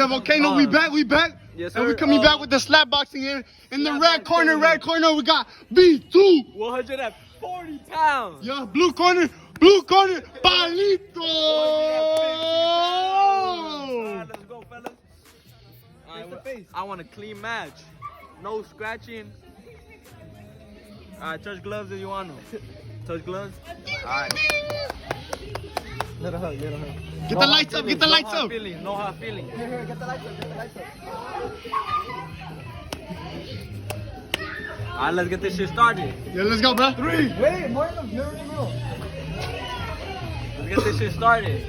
Yeah, Volcano, we back. Yes, and sir. we're coming back with the slap boxing here. In the red corner, we got B2. 140 pounds. Yeah, blue corner, Palito. Let's go, fellas. I want a clean match. No scratching. Alright, touch gloves if you want to. Touch gloves. Alright. Let her hug. Get the lights up, No hard feelings. Here, get the lights up. Alright, let's get this shit started. Yeah, let's go, bro. 3. Wait, more in the middle. Let's get this shit started.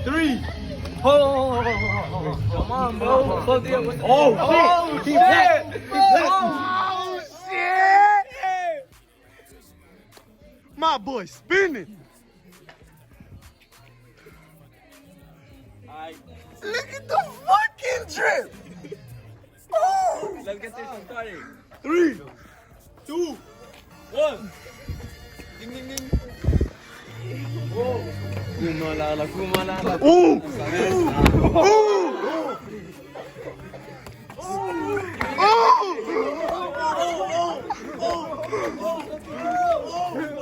3. Oh, come on, bro. Oh, shit. Oh, shit. My boy spinning. Alright, Look at the fucking drip. Oh. let's get this shit started. 3, 2, 1. Ding, ding, ding. Whoa. Kumalala. Ooh.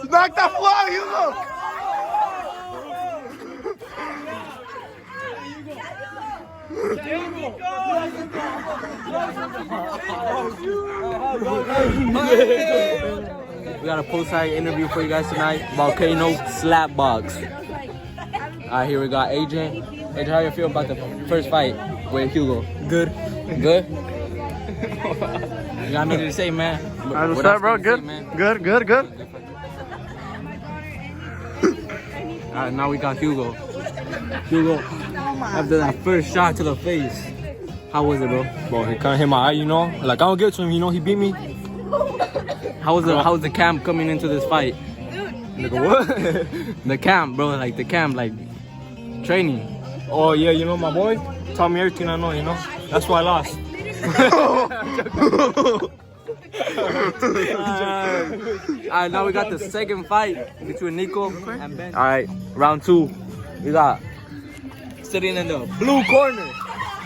Knock that flag, Hugo. We got a post-fight interview for you guys tonight. Volcano Slapbox. Alright, here we got AJ. AJ, how you feel about the first fight with Hugo? Good. Good? You got nothing to say, man. What's up, bro? Good. Good. Alright, now we got Hugo. Hugo, after that first shot to the face, how was it, bro? Bro, he kind of hit my eye, you know? Like, I don't get to him, you know? He beat me. How was the camp coming into this fight? Nigga, what? The camp, bro, like training. Oh, yeah, you know my boy? Taught me everything I know, you know? That's why I lost. Alright, now we got the second fight between Nico and Ben. Alright, round 2. We got sitting in the blue corner,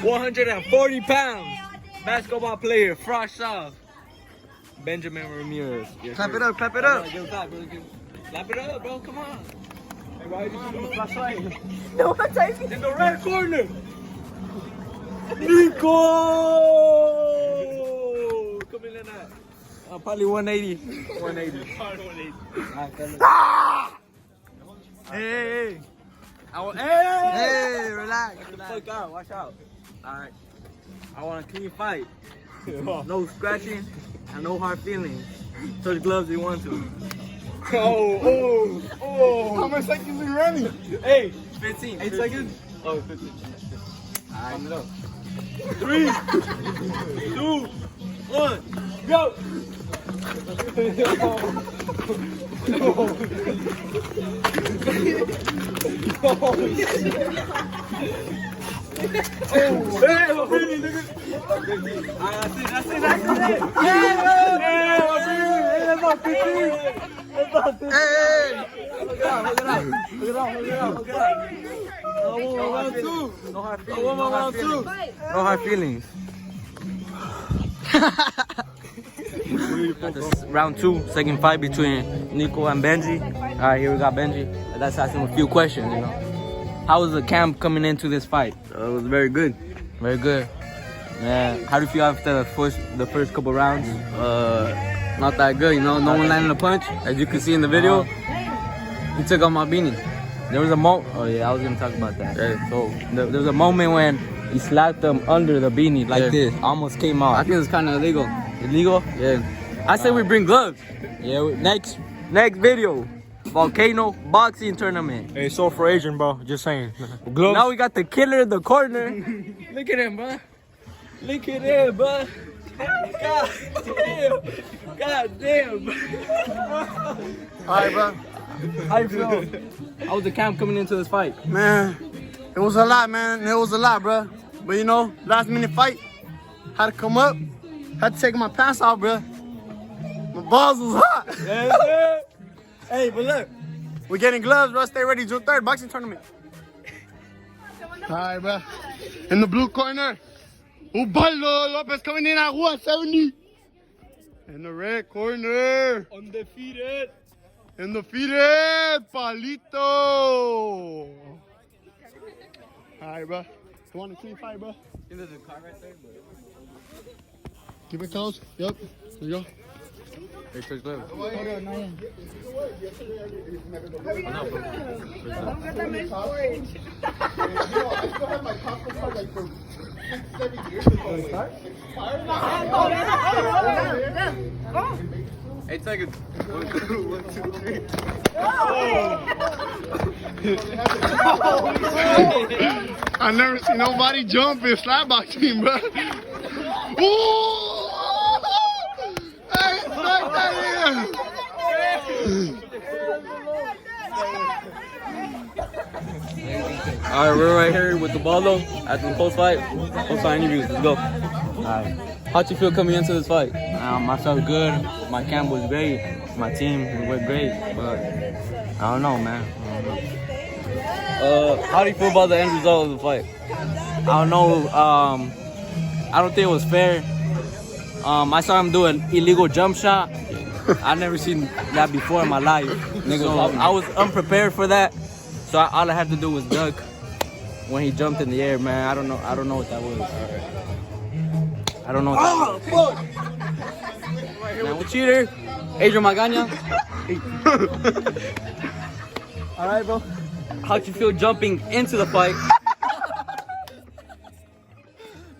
140 pounds, basketball player, fresh off, Benjamin Ramirez. Yes, Clap sir. it up. Clap it up, bro, come on. Hey, why did you do the flashlight? No one typing. In the red corner, Nico! Coming in at probably 180. 180. Alright, fellas. Hey. Hey! Hey, relax. Get the fuck out, watch out. Alright. I want a clean fight. No scratching and no hard feelings. Touch gloves if you want to. How much seconds are you running? Hey! 15. 8 seconds? Oh, 15. Alright, no. 3, 2, 1, go! No hard feelings. Round 2, second fight between Nico and Benji. Alright, here we got Benji. Let's ask him a few questions, you know. How was the camp coming into this fight? It was very good. Very good. Man, how do you feel after the first couple rounds? Not that good, you know. No one landed a punch. As you can see in the video, he took off my beanie. There was a moment. Oh yeah, I was gonna talk about that. Yeah. So there was a moment when he slapped him under the beanie like this, almost came out. I think it's kind of illegal. Illegal? Yeah. I say we bring gloves. Yeah. Next video, Volcano boxing tournament. Hey, so for Adrian, bro. Just saying. Gloves. Now we got the killer in the corner. Look at him, bro. Look at him, bro. God damn. Alright, bro. How you feel? How was the camp coming into this fight? Man, it was a lot, man. It was a lot, bro. But you know, last minute fight, had to come up, had to take my pants off, bro. My balls was hot. Yes, Hey, but look, we're getting gloves, bro. Stay ready, June 3rd, boxing tournament. Alright, bro. In the blue corner, Ubaldo Lopez coming in at 170. In the red corner, Undefeated. Palito. Alright, bro. You want a clean fight, bro? There's a car right there. Keep it close. Yep. There you go. Hey, Church Love. Hey, seconds. 1, 2, 3. I never seen nobody jump in slapboxing, bro. Ooh! Hey, smack that Alright, we're right here with the Baldo after the post-fight interviews. Let's go. Alright. How'd you feel coming into this fight? I felt good. My camp was great. My team, we were great. But I don't know, man. How do you feel about the end result of the fight? I don't know. I don't think it was fair. I saw him do an illegal jump shot. I never seen that before in my life. So I was unprepared for that. So all I had to do was duck when he jumped in the air, man. I don't know what that was. I don't know what that was. Man, the cheater, Adrian Magana. All right, bro. How'd you feel jumping into the fight?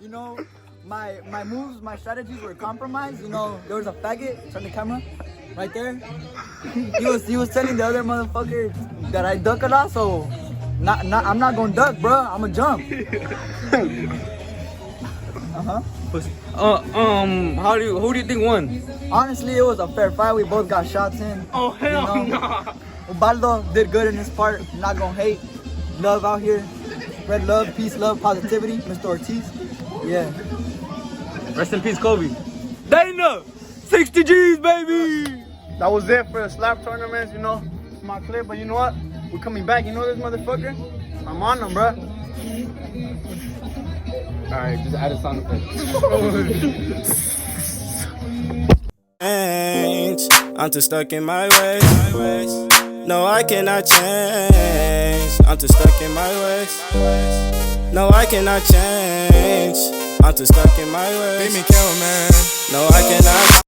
You know, my moves, my strategies were compromised. You know, there was a faggot. Turn the camera, right there. He was telling the other motherfucker that I duck a lot, so I'm not gonna duck, bro. I'm gonna jump. Who do you think won? Honestly, it was a fair fight. We both got shots in. Oh, hell You know? no. Ubaldo did good in his part. Not gonna hate. Love out here. Spread love, peace, love, positivity. Mr. Ortiz. Yeah. Rest in peace, Kobe. Dana! 60 G's, baby! That was it for the slap tournaments, you know. It's my clip, but you know what? We're coming back. You know this motherfucker? I'm on them, bro. Alright, just add a sound effect. I'm too stuck in my ways. No, I cannot change. I'm too stuck in my ways. No, I cannot change. I'm too stuck in my ways. No, I cannot.